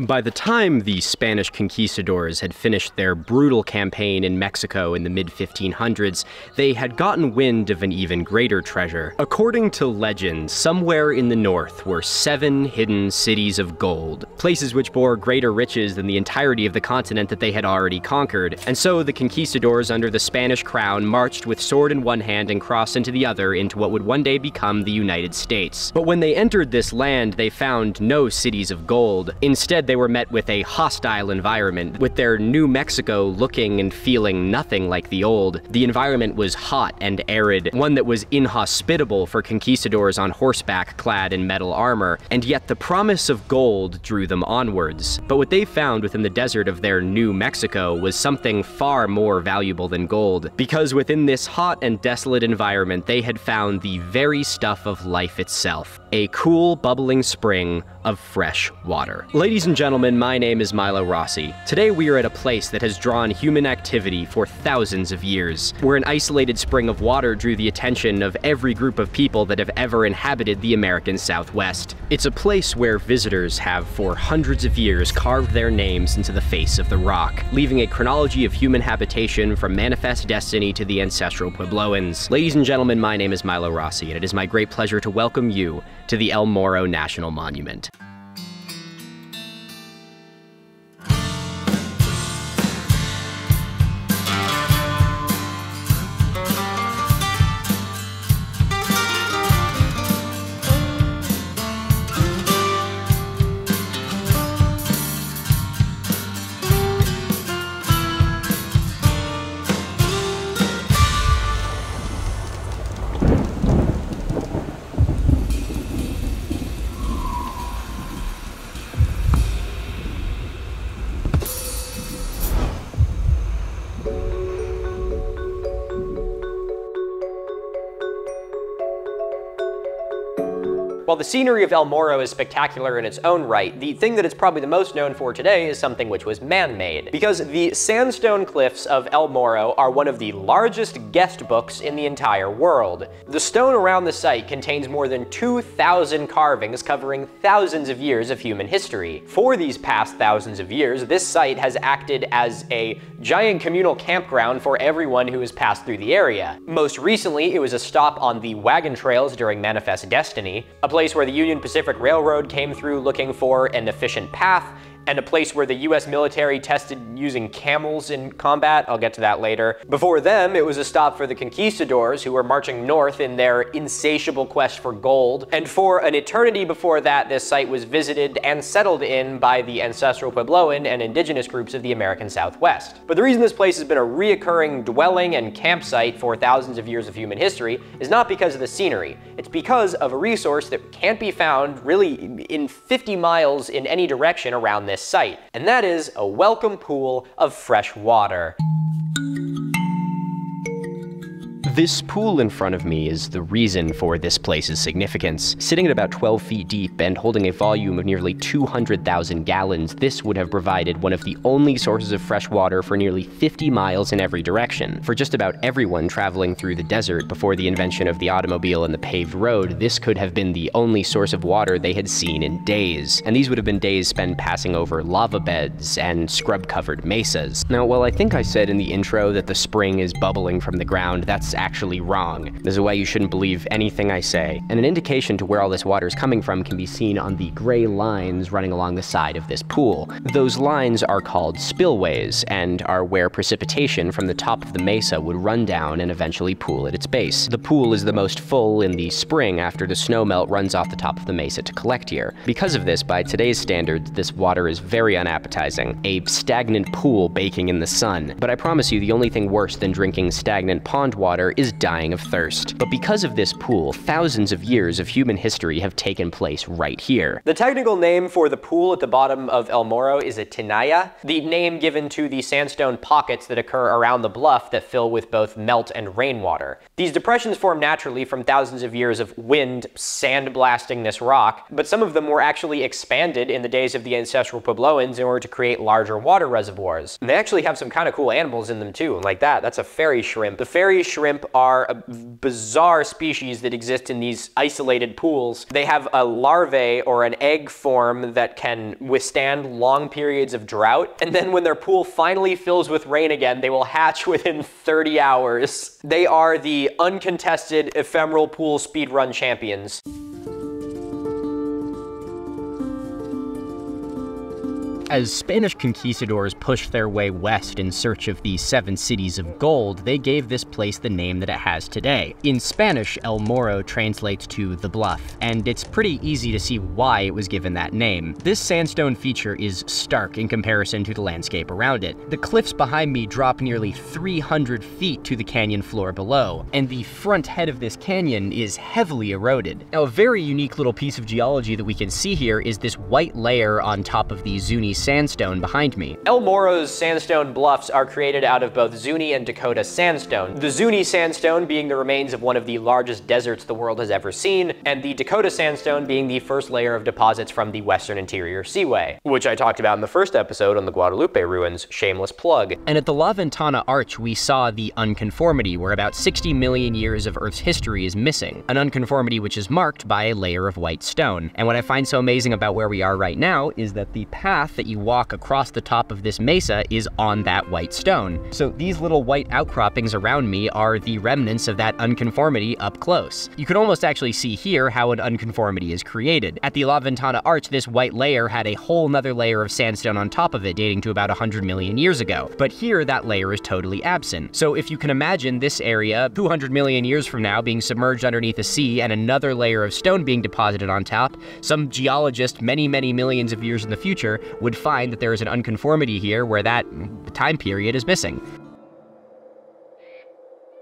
By the time the Spanish conquistadors had finished their brutal campaign in Mexico in the mid-1500s, they had gotten wind of an even greater treasure. According to legend, somewhere in the north were 7 hidden cities of gold, places which bore greater riches than the entirety of the continent that they had already conquered. And so the conquistadors under the Spanish crown marched with sword in one hand and cross into the other into what would one day become the United States. But when they entered this land, they found no cities of gold. Instead, they were met with a hostile environment, with their New Mexico looking and feeling nothing like the old. The environment was hot and arid, one that was inhospitable for conquistadors on horseback clad in metal armor, and yet the promise of gold drew them onwards. But what they found within the desert of their New Mexico was something far more valuable than gold, because within this hot and desolate environment they had found the very stuff of life itself, a cool, bubbling spring of fresh water. Ladies and gentlemen, my name is Milo Rossi. Today we are at a place that has drawn human activity for thousands of years, where an isolated spring of water drew the attention of every group of people that have ever inhabited the American Southwest. It's a place where visitors have for hundreds of years carved their names into the face of the rock, leaving a chronology of human habitation from manifest destiny to the ancestral Puebloans. Ladies and gentlemen, my name is Milo Rossi, and it is my great pleasure to welcome you to the El Morro National Monument. While the scenery of El Morro is spectacular in its own right, the thing that it's probably the most known for today is something which was man-made. Because the sandstone cliffs of El Morro are one of the largest guest books in the entire world. The stone around the site contains more than 2,000 carvings covering thousands of years of human history. For these past thousands of years, this site has acted as a giant communal campground for everyone who has passed through the area. Most recently, it was a stop on the wagon trails during Manifest Destiny, a place where the Union Pacific Railroad came through looking for an efficient path, and a place where the US military tested using camels in combat. I'll get to that later. Before them, it was a stop for the conquistadors who were marching north in their insatiable quest for gold. And for an eternity before that, this site was visited and settled in by the ancestral Puebloan and indigenous groups of the American Southwest. But the reason this place has been a reoccurring dwelling and campsite for thousands of years of human history is not because of the scenery. It's because of a resource that can't be found really in 50 miles in any direction around this site, and that is a welcome pool of fresh water. This pool in front of me is the reason for this place's significance. Sitting at about 12 feet deep and holding a volume of nearly 200,000 gallons, this would have provided one of the only sources of fresh water for nearly 50 miles in every direction. For just about everyone traveling through the desert before the invention of the automobile and the paved road, this could have been the only source of water they had seen in days. And these would have been days spent passing over lava beds and scrub-covered mesas. Now, while I think I said in the intro that the spring is bubbling from the ground, that's actually wrong. There's a way you shouldn't believe anything I say, and an indication to where all this water is coming from can be seen on the gray lines running along the side of this pool. Those lines are called spillways, and are where precipitation from the top of the mesa would run down and eventually pool at its base. The pool is the most full in the spring after the snowmelt runs off the top of the mesa to collect here. Because of this, by today's standards, this water is very unappetizing, a stagnant pool baking in the sun. But I promise you, the only thing worse than drinking stagnant pond water is dying of thirst. But because of this pool, thousands of years of human history have taken place right here. The technical name for the pool at the bottom of El Morro is a tinaya, the name given to the sandstone pockets that occur around the bluff that fill with both melt and rainwater. These depressions form naturally from thousands of years of wind sandblasting this rock, but some of them were actually expanded in the days of the ancestral Puebloans in order to create larger water reservoirs. And they actually have some kind of cool animals in them too, like that's a fairy shrimp. The fairy shrimp shrimp are a bizarre species that exist in these isolated pools. They have a larvae or an egg form that can withstand long periods of drought, and then when their pool finally fills with rain again, they will hatch within 30 hours. They are the uncontested ephemeral pool speedrun champions. As Spanish conquistadors pushed their way west in search of the 7 cities of gold, they gave this place the name that it has today. In Spanish, El Morro translates to the bluff, and it's pretty easy to see why it was given that name. This sandstone feature is stark in comparison to the landscape around it. The cliffs behind me drop nearly 300 feet to the canyon floor below, and the front head of this canyon is heavily eroded. Now, a very unique little piece of geology that we can see here is this white layer on top of the Zuni sandstone behind me. El Morro's sandstone bluffs are created out of both Zuni and Dakota sandstone. The Zuni sandstone being the remains of one of the largest deserts the world has ever seen, and the Dakota sandstone being the first layer of deposits from the Western Interior Seaway, which I talked about in the first episode on the Guadalupe ruins, shameless plug. And at the La Ventana Arch, we saw the unconformity, where about 60 million years of Earth's history is missing, an unconformity which is marked by a layer of white stone. And what I find so amazing about where we are right now is that the path that you walk across the top of this mesa is on that white stone. So these little white outcroppings around me are the remnants of that unconformity up close. You can almost actually see here how an unconformity is created. At the La Ventana Arch, this white layer had a whole nother layer of sandstone on top of it dating to about 100 million years ago. But here, that layer is totally absent. So if you can imagine this area 200 million years from now being submerged underneath the sea and another layer of stone being deposited on top, some geologist many, many millions of years in the future would find that there is an unconformity here where that time period is missing.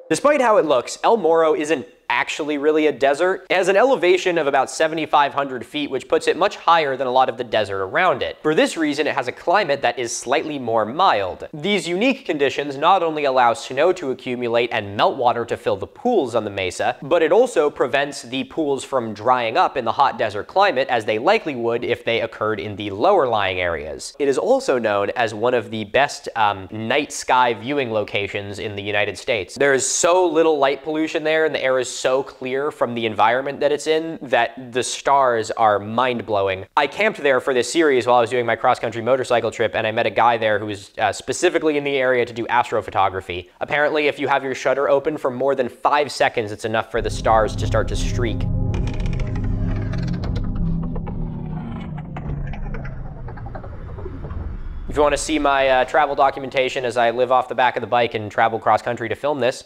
Despite how it looks, El Morro isn't actually really a desert. It has an elevation of about 7,500 feet, which puts it much higher than a lot of the desert around it. For this reason, it has a climate that is slightly more mild. These unique conditions not only allow snow to accumulate and meltwater to fill the pools on the mesa, but it also prevents the pools from drying up in the hot desert climate as they likely would if they occurred in the lower lying areas. It is also known as one of the best night sky viewing locations in the United States. There is so little light pollution there, and the air is so clear from the environment that it's in that the stars are mind-blowing. I camped there for this series while I was doing my cross-country motorcycle trip, and I met a guy there who was specifically in the area to do astrophotography. Apparently, if you have your shutter open for more than 5 seconds, it's enough for the stars to start to streak. If you want to see my travel documentation as I live off the back of the bike and travel cross-country to film this,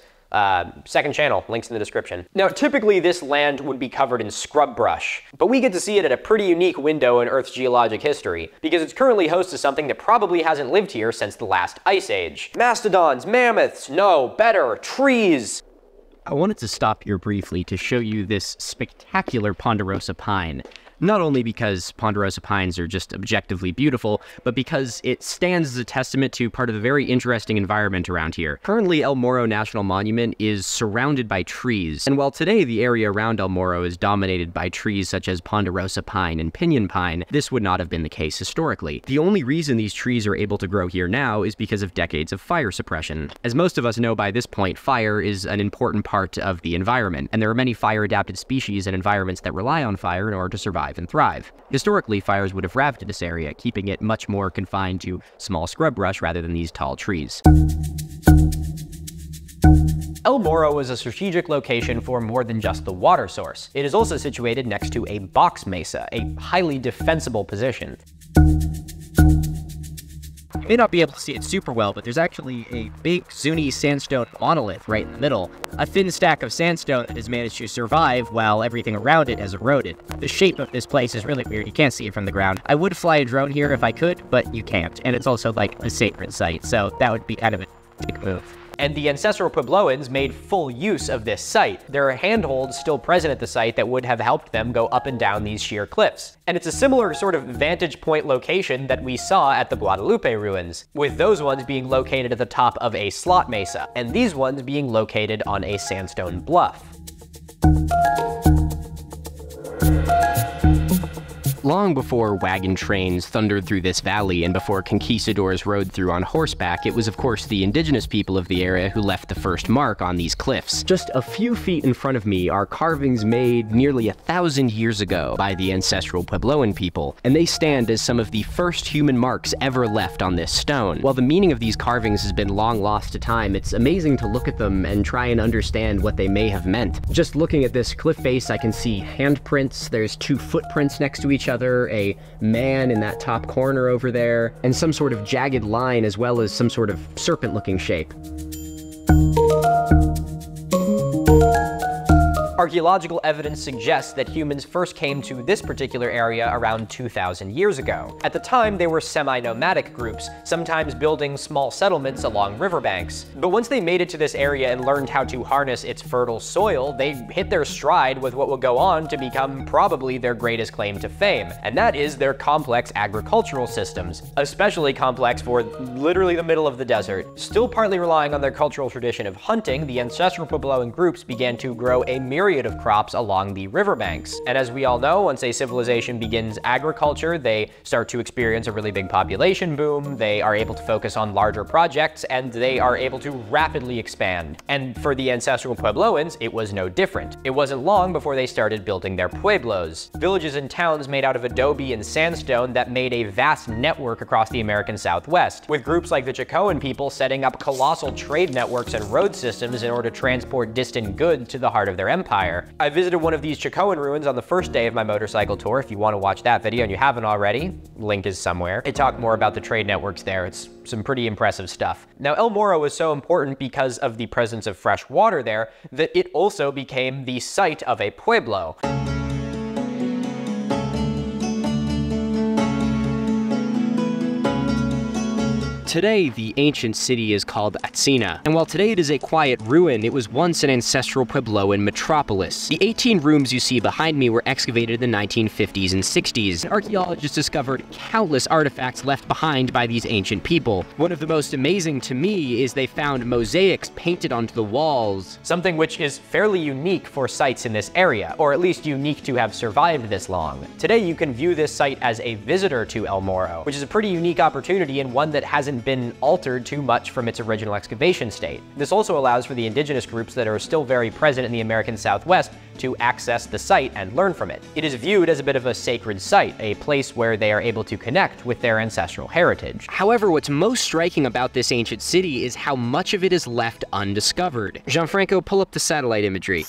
second channel, links in the description. Now, typically this land would be covered in scrub brush, but we get to see it at a pretty unique window in Earth's geologic history, because it's currently host to something that probably hasn't lived here since the last ice age. Mastodons, mammoths, no, better, trees. I wanted to stop here briefly to show you this spectacular Ponderosa pine. Not only because Ponderosa pines are just objectively beautiful, but because it stands as a testament to part of the very interesting environment around here. Currently, El Morro National Monument is surrounded by trees, and while today the area around El Morro is dominated by trees such as Ponderosa pine and pinyon pine, this would not have been the case historically. The only reason these trees are able to grow here now is because of decades of fire suppression. As most of us know by this point, fire is an important part of the environment, and there are many fire-adapted species and environments that rely on fire in order to survive and thrive. Historically, fires would have ravaged this area, keeping it much more confined to small scrub brush rather than these tall trees. El Morro is a strategic location for more than just the water source. It is also situated next to a box mesa, a highly defensible position. You may not be able to see it super well, but there's actually a big Zuni sandstone monolith right in the middle. A thin stack of sandstone that has managed to survive while everything around it has eroded. The shape of this place is really weird. You can't see it from the ground. I would fly a drone here if I could, but you can't. And it's also like a sacred site, so that would be kind of a big move. And the ancestral Puebloans made full use of this site. There are handholds still present at the site that would have helped them go up and down these sheer cliffs. And it's a similar sort of vantage point location that we saw at the Guadalupe ruins, with those ones being located at the top of a slot mesa, and these ones being located on a sandstone bluff. long before wagon trains thundered through this valley and before conquistadors rode through on horseback, it was of course the indigenous people of the area who left the first mark on these cliffs. Just a few feet in front of me are carvings made nearly 1,000 years ago by the ancestral Puebloan people, and they stand as some of the first human marks ever left on this stone. While the meaning of these carvings has been long lost to time, it's amazing to look at them and try and understand what they may have meant. Just looking at this cliff face, I can see handprints, there's 2 footprints next to each other, a man in that top corner over there, and some sort of jagged line as well as some sort of serpent-looking shape. Archaeological evidence suggests that humans first came to this particular area around 2,000 years ago. At the time, they were semi-nomadic groups, sometimes building small settlements along riverbanks. But once they made it to this area and learned how to harness its fertile soil, they hit their stride with what would go on to become probably their greatest claim to fame, and that is their complex agricultural systems, especially complex for literally the middle of the desert. Still partly relying on their cultural tradition of hunting, the ancestral Puebloan groups began to grow a myriad of crops along the riverbanks. And as we all know, once a civilization begins agriculture, they start to experience a really big population boom, they are able to focus on larger projects, and they are able to rapidly expand. And for the ancestral Puebloans, it was no different. It wasn't long before they started building their pueblos, villages and towns made out of adobe and sandstone that made a vast network across the American Southwest, with groups like the Chicoan people setting up colossal trade networks and road systems in order to transport distant goods to the heart of their empire. I visited one of these Chicoan ruins on the first day of my motorcycle tour. If you want to watch that video and you haven't already, link is somewhere. It talked more about the trade networks there. It's some pretty impressive stuff. Now, El Morro is so important because of the presence of fresh water there that it also became the site of a pueblo. Today, the ancient city is called Atsina, and while today it is a quiet ruin, it was once an ancestral Puebloan metropolis. The 18 rooms you see behind me were excavated in the 1950s and 60s. Archaeologists discovered countless artifacts left behind by these ancient people. One of the most amazing to me is they found mosaics painted onto the walls, something which is fairly unique for sites in this area, or at least unique to have survived this long. Today, you can view this site as a visitor to El Morro, which is a pretty unique opportunity and one that hasn't been altered too much from its original excavation state. This also allows for the indigenous groups that are still very present in the American Southwest to access the site and learn from it. It is viewed as a bit of a sacred site, a place where they are able to connect with their ancestral heritage. However, what's most striking about this ancient city is how much of it is left undiscovered. Gianfranco, pull up the satellite imagery.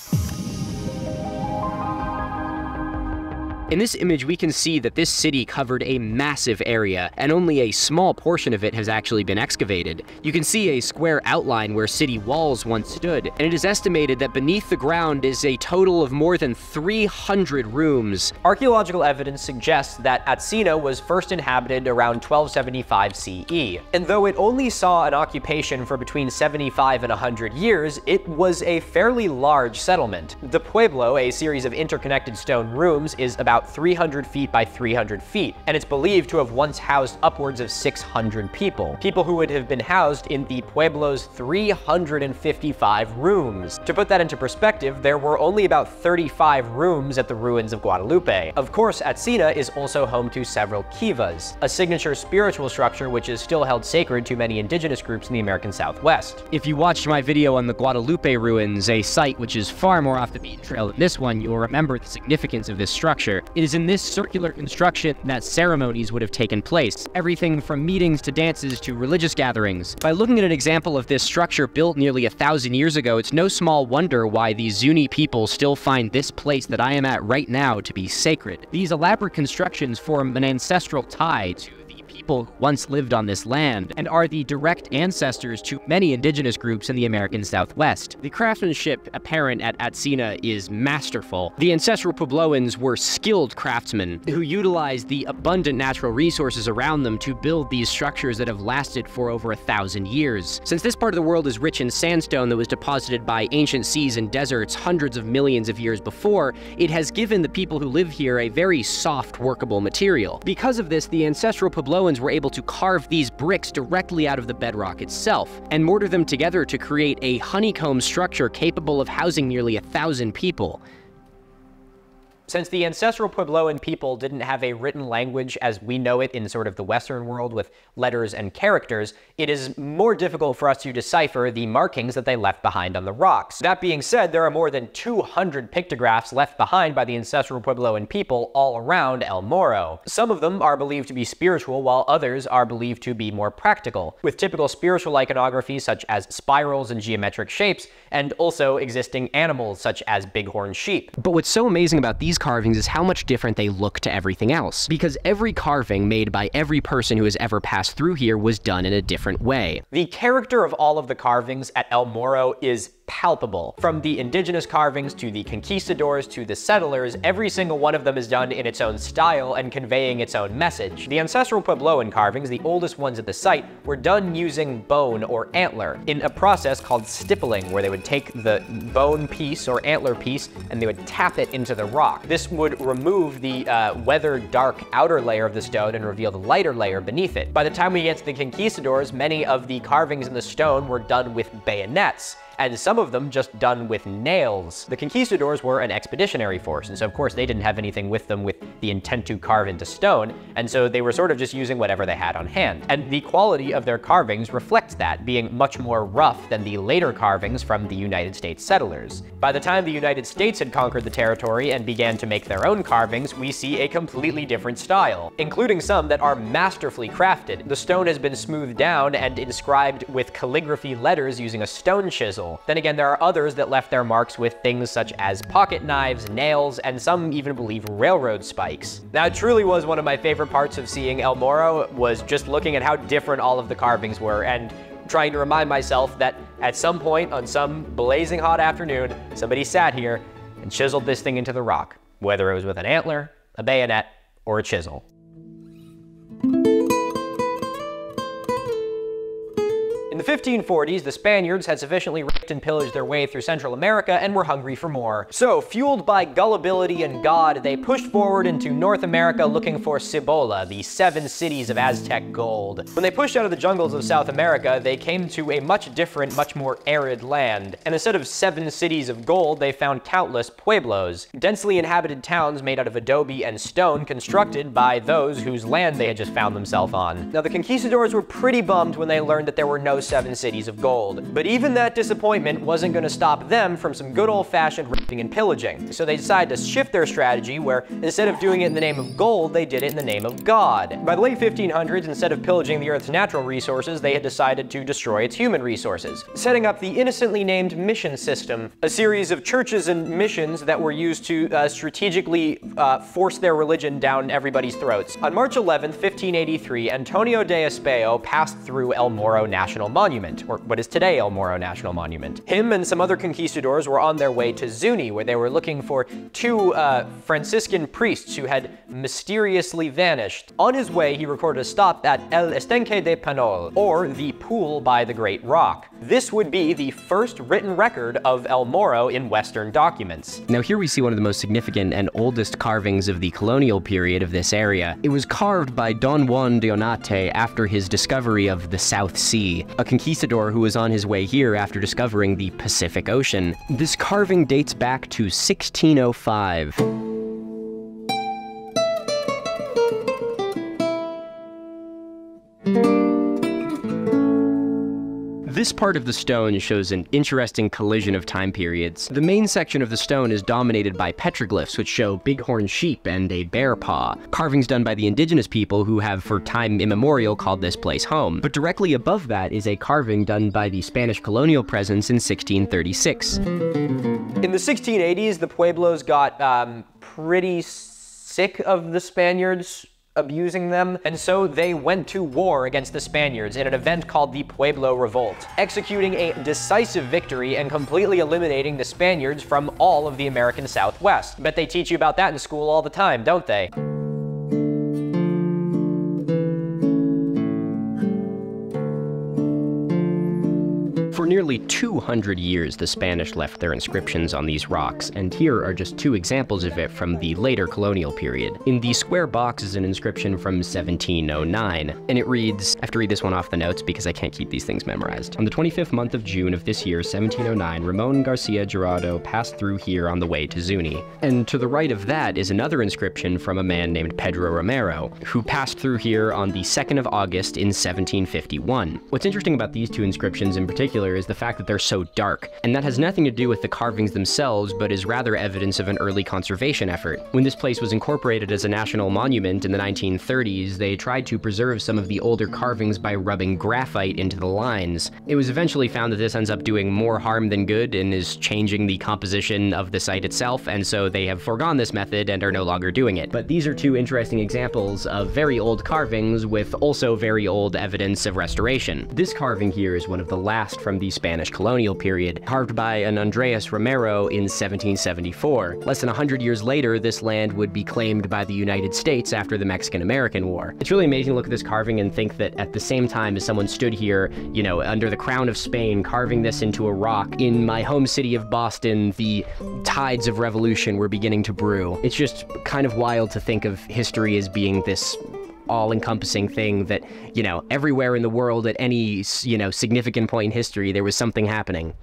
In this image, we can see that this city covered a massive area, and only a small portion of it has actually been excavated. You can see a square outline where city walls once stood, and it is estimated that beneath the ground is a total of more than 300 rooms. Archaeological evidence suggests that Atsina was first inhabited around 1275 CE, and though it only saw an occupation for between 75 and 100 years, it was a fairly large settlement. The pueblo, a series of interconnected stone rooms, is about 300 feet by 300 feet, and it's believed to have once housed upwards of 600 people who would have been housed in the pueblo's 355 rooms. To put that into perspective, there were only about 35 rooms at the ruins of Guadalupe. Of course, Atsina is also home to several kivas, a signature spiritual structure which is still held sacred to many indigenous groups in the American Southwest. If you watched my video on the Guadalupe ruins, a site which is far more off the beaten trail than this one, you'll remember the significance of this structure. It is in this circular construction that ceremonies would have taken place, everything from meetings to dances to religious gatherings. By looking at an example of this structure built nearly 1,000 years ago, it's no small wonder why the Zuni people still find this place that I am at right now to be sacred. These elaborate constructions form an ancestral tie to people who once lived on this land and are the direct ancestors to many indigenous groups in the American Southwest. The craftsmanship apparent at Atsina is masterful. The ancestral Puebloans were skilled craftsmen who utilized the abundant natural resources around them to build these structures that have lasted for over 1,000 years. Since this part of the world is rich in sandstone that was deposited by ancient seas and deserts hundreds of millions of years before, it has given the people who live here a very soft, workable material. Because of this, the ancestral Puebloans were able to carve these bricks directly out of the bedrock itself and mortar them together to create a honeycomb structure capable of housing nearly 1,000 people. Since the ancestral Puebloan people didn't have a written language as we know it in sort of the Western world with letters and characters, it is more difficult for us to decipher the markings that they left behind on the rocks. That being said, there are more than 200 pictographs left behind by the ancestral Puebloan people all around El Morro. Some of them are believed to be spiritual, while others are believed to be more practical, with typical spiritual iconography such as spirals and geometric shapes, and also existing animals such as bighorn sheep. But what's so amazing about these carvings is how much different they look to everything else, because every carving made by every person who has ever passed through here was done in a different way. The character of all of the carvings at El Morro is palpable. From the indigenous carvings to the conquistadors to the settlers, every single one of them is done in its own style and conveying its own message. The ancestral Puebloan carvings, the oldest ones at the site, were done using bone or antler in a process called stippling, where they would take the bone piece or antler piece and they would tap it into the rock. This would remove the weathered dark outer layer of the stone and reveal the lighter layer beneath it. By the time we get to the conquistadors, many of the carvings in the stone were done with bayonets, and some of them just done with nails. The conquistadors were an expeditionary force, and so of course they didn't have anything with them with the intent to carve into stone, and so they were sort of just using whatever they had on hand. And the quality of their carvings reflects that, being much more rough than the later carvings from the United States settlers. By the time the United States had conquered the territory and began to make their own carvings, we see a completely different style, including some that are masterfully crafted. The stone has been smoothed down and inscribed with calligraphy letters using a stone chisel. Then again, there are others that left their marks with things such as pocket knives, nails, and some even believe railroad spikes. Now, it truly was one of my favorite parts of seeing El Morro, was just looking at how different all of the carvings were and trying to remind myself that at some point on some blazing hot afternoon, somebody sat here and chiseled this thing into the rock, whether it was with an antler, a bayonet, or a chisel. In the 1540s, the Spaniards had sufficiently raped and pillaged their way through Central America and were hungry for more. So, fueled by gullibility and God, they pushed forward into North America looking for Cibola, the 7 cities of Aztec gold. When they pushed out of the jungles of South America, they came to a much different, much more arid land. And instead of 7 cities of gold, they found countless pueblos, densely inhabited towns made out of adobe and stone constructed by those whose land they had just found themselves on. Now, the conquistadors were pretty bummed when they learned that there were no 7 cities of gold. But even that disappointment wasn't going to stop them from some good old-fashioned raping and pillaging. So they decided to shift their strategy, where instead of doing it in the name of gold, they did it in the name of God. By the late 1500s, instead of pillaging the Earth's natural resources, they had decided to destroy its human resources, setting up the innocently named mission system, a series of churches and missions that were used to strategically force their religion down everybody's throats. On March 11th, 1583, Antonio de Espejo passed through El Morro National Monument, or what is today El Morro National Monument. Him and some other conquistadors were on their way to Zuni, where they were looking for 2 Franciscan priests who had mysteriously vanished. On his way, he recorded a stop at El Estanque de Panol, or the Pool by the Great Rock. This would be the first written record of El Morro in Western documents. Now here we see one of the most significant and oldest carvings of the colonial period of this area. It was carved by Don Juan de Onate after his discovery of the South Sea, a conquistador who was on his way here after discovering the Pacific Ocean. This carving dates back to 1605. This part of the stone shows an interesting collision of time periods. The main section of the stone is dominated by petroglyphs, which show bighorn sheep and a bear paw, carvings done by the indigenous people who have for time immemorial called this place home. But directly above that is a carving done by the Spanish colonial presence in 1636. In the 1680s, the Pueblos got pretty sick of the Spaniards abusing them, and so they went to war against the Spaniards in an event called the Pueblo Revolt, executing a decisive victory and completely eliminating the Spaniards from all of the American Southwest. Bet they teach you about that in school all the time, don't they? For nearly 200 years, the Spanish left their inscriptions on these rocks, and here are just two examples of it from the later colonial period. In the square box is an inscription from 1709, and it reads, I have to read this one off the notes because I can't keep these things memorized. On the 25th month of June of this year, 1709, Ramon Garcia Gerardo passed through here on the way to Zuni. And to the right of that is another inscription from a man named Pedro Romero, who passed through here on the 2nd of August in 1751. What's interesting about these two inscriptions in particular is the fact that they're so dark, and that has nothing to do with the carvings themselves, but is rather evidence of an early conservation effort. When this place was incorporated as a national monument in the 1930s, they tried to preserve some of the older carvings by rubbing graphite into the lines. It was eventually found that this ends up doing more harm than good and is changing the composition of the site itself, and so they have foregone this method and are no longer doing it. But these are two interesting examples of very old carvings with also very old evidence of restoration. This carving here is one of the last from the Spanish colonial period, carved by an Andres Romero in 1774. Less than 100 years later, this land would be claimed by the United States after the Mexican-American War. It's really amazing to look at this carving and think that at the same time as someone stood here, you know, under the crown of Spain, carving this into a rock, in my home city of Boston, the tides of revolution were beginning to brew. It's just kind of wild to think of history as being this all-encompassing thing that, you know, everywhere in the world at any, you know, significant point in history, there was something happening.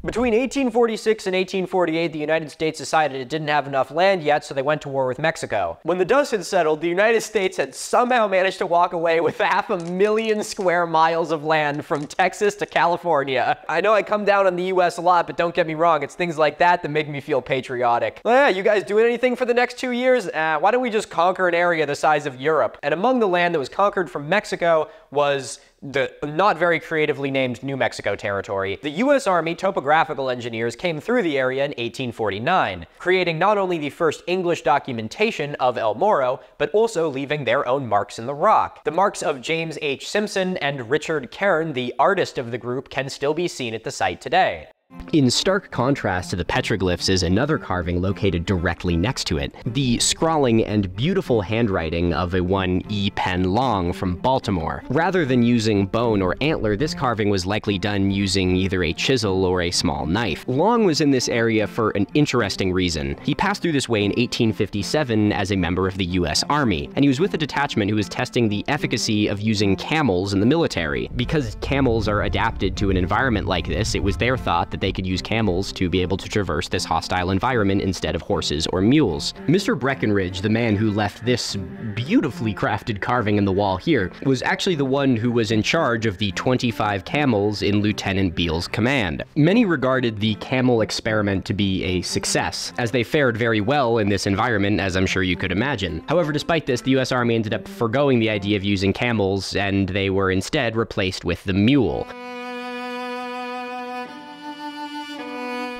Between 1846 and 1848, the United States decided it didn't have enough land yet, so they went to war with Mexico. When the dust had settled, the United States had somehow managed to walk away with 500,000 square miles of land from Texas to California. I know I come down on the US a lot, but don't get me wrong, it's things like that that make me feel patriotic. Oh yeah, you guys doing anything for the next 2 years? Why don't we just conquer an area the size of Europe? And among the land that was conquered from Mexico was the not very creatively named New Mexico territory. The US Army topographical engineers came through the area in 1849, creating not only the first English documentation of El Morro, but also leaving their own marks in the rock. The marks of James H. Simpson and Richard Cairn, the artist of the group, can still be seen at the site today. In stark contrast to the petroglyphs is another carving located directly next to it, the scrawling and beautiful handwriting of a one E. Penn Long from Baltimore. Rather than using bone or antler, this carving was likely done using either a chisel or a small knife. Long was in this area for an interesting reason. He passed through this way in 1857 as a member of the US Army, and he was with a detachment who was testing the efficacy of using camels in the military. Because camels are adapted to an environment like this, it was their thought that they could use camels to be able to traverse this hostile environment instead of horses or mules. Mr. Breckenridge, the man who left this beautifully crafted carving in the wall here, was actually the one who was in charge of the 25 camels in Lieutenant Beale's command. Many regarded the camel experiment to be a success, as they fared very well in this environment, as I'm sure you could imagine. However, despite this, the US Army ended up forgoing the idea of using camels, and they were instead replaced with the mule.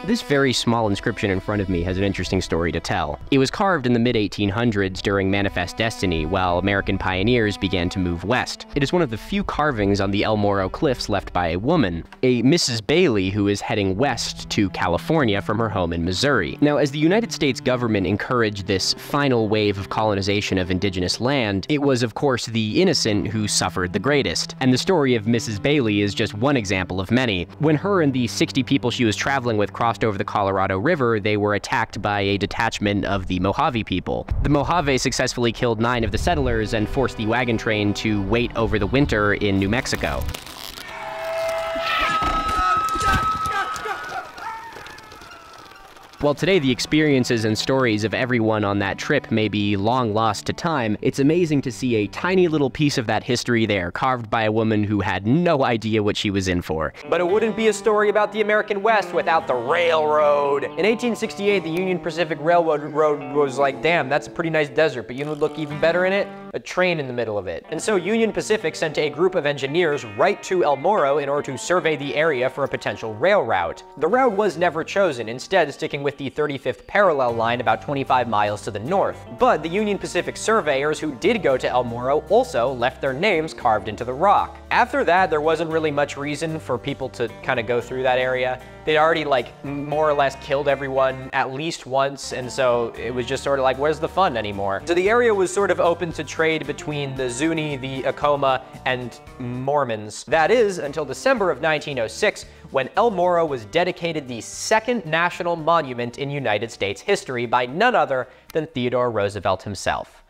This very small inscription in front of me has an interesting story to tell. It was carved in the mid-1800s during Manifest Destiny, while American pioneers began to move west. It is one of the few carvings on the El Morro cliffs left by a woman, a Mrs. Bailey who is heading west to California from her home in Missouri. Now, as the United States government encouraged this final wave of colonization of indigenous land, it was of course the innocent who suffered the greatest. And the story of Mrs. Bailey is just one example of many. When her and the 60 people she was traveling with crossed over the Colorado River, they were attacked by a detachment of the Mojave people. The Mojave successfully killed 9 of the settlers and forced the wagon train to wait over the winter in New Mexico. While today the experiences and stories of everyone on that trip may be long lost to time, it's amazing to see a tiny little piece of that history there, carved by a woman who had no idea what she was in for. But it wouldn't be a story about the American West without the railroad. In 1868, the Union Pacific Railroad was like, damn, that's a pretty nice desert, but you know what would look even better in it? A train in the middle of it. And so Union Pacific sent a group of engineers right to El Morro in order to survey the area for a potential rail route. The route was never chosen, instead sticking with the 35th parallel line about 25 miles to the north. But the Union Pacific surveyors who did go to El Morro also left their names carved into the rock. After that, there wasn't really much reason for people to kind of go through that area. They'd already like more or less killed everyone at least once, and so it was just sort of like, where's the fun anymore? So the area was sort of open to trade between the Zuni, the Acoma, and Mormons. That is, until December of 1906, when El Morro was dedicated the second national monument in United States history by none other than Theodore Roosevelt himself.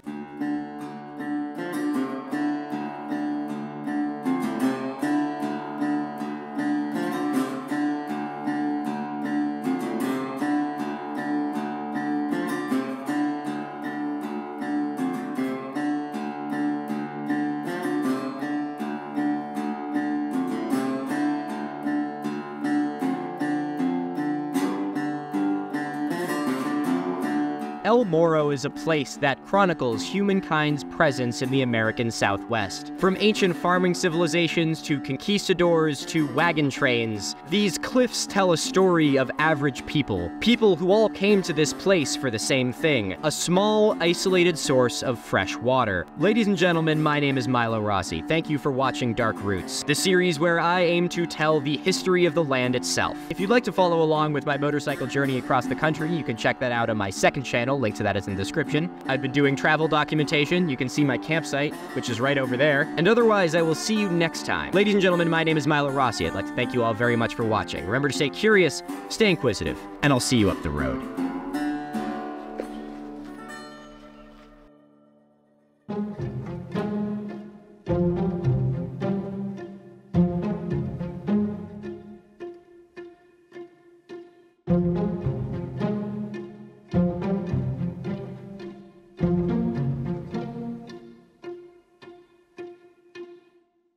El Morro is a place that chronicles humankind's presence in the American Southwest. From ancient farming civilizations to conquistadors to wagon trains, these cliffs tell a story of average people. People who all came to this place for the same thing, a small, isolated source of fresh water. Ladies and gentlemen, my name is Milo Rossi. Thank you for watching Dark Roots, the series where I aim to tell the history of the land itself. If you'd like to follow along with my motorcycle journey across the country, you can check that out on my second channel. Link to that is in the description. I've been doing travel documentation. You can see my campsite, which is right over there. And otherwise, I will see you next time. Ladies and gentlemen, my name is Milo Rossi. I'd like to thank you all very much for watching. Remember to stay curious, stay inquisitive, and I'll see you up the road.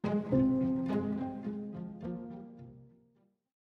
Thank you.